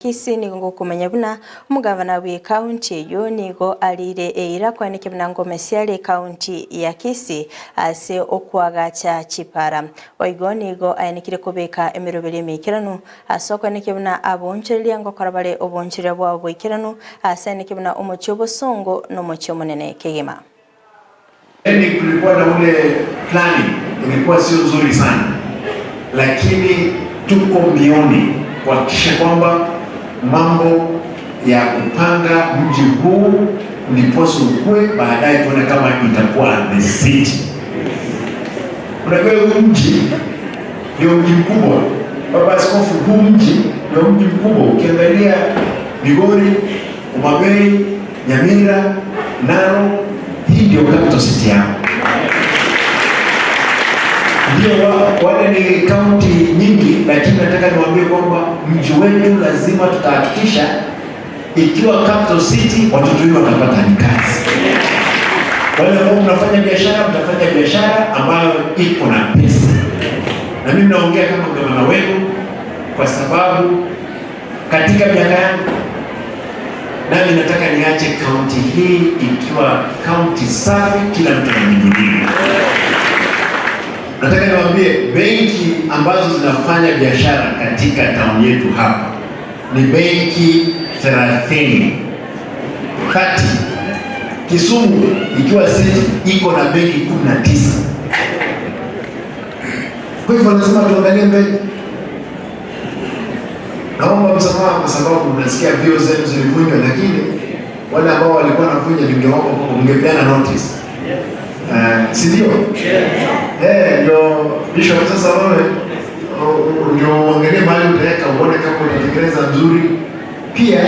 Kisii nigo kumenya buna Gavana wa Kaunti yo nigo alire eira kwanike buna ngome ciale Kaunti ya Kisii ase okwagacha chipara oigo nigo ayenikire kubeka emirobere mikiranu ase kwanike buna aboncheria ngokora bare oboncheria bwa bwikiranu ase nike buna omochi obosongo no mochi omonene kegema. Kulikuwa na ule planning ilikuwa sio nzuri sana, lakini tuko mbioni kuhakikisha kwamba mambo ya kupanga mji huu ndiposa ukue, baadaye tuone kama itakuwa the city. Unajua huu mji ndio mji mkubwa. Baba Askofu, huu mji ndio mji mkubwa. Ukiangalia Migori, Umabei, Nyamira, Naro, hii ndio capital city yao. Ndio wale ni kaunti nyingi, lakini nataka niwaambie kwamba mji wetu lazima tutahakikisha ikiwa capital city watoto wetu watapata kazi. Wale ambao mnafanya biashara, mtafanya biashara ambayo iko na pesa. Na mimi naongea kama gavana wenu kwa sababu katika miaka yangu nami nataka niache kaunti hii ikiwa kaunti safi, kila mtu anajivunia. Nataka niwaambie benki ambazo zinafanya biashara katika town yetu hapa ni benki 30. Kisumu ikiwa city iko na benki 19. Kwa hivyo lazima tuangalie mbele. Naomba msamaha kwa sababu unasikia vio zenu zilivunjwa, lakini wale ambao walikuwa wanavunja ningeomba ungepeana notice. Si ndio? Ndio Bishop, sasa wewe ndio uangalie mahali utaweka uone kama unatekeleza nzuri. Pia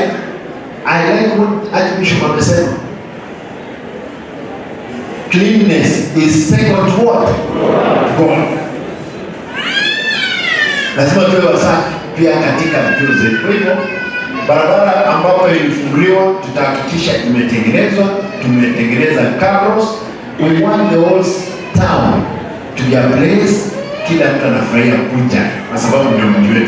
I like what Archbishop amesema. Cleanliness is second to what? God. Lazima tuwe wasafi pia katika vio zetu. Kwa hivyo barabara ambapo ilifunguliwa tutahakikisha imetengenezwa, tumetengeneza cabros. We want the whole town to be a place kila mtu anafurahia kuja kwa sababu ndio mji wetu.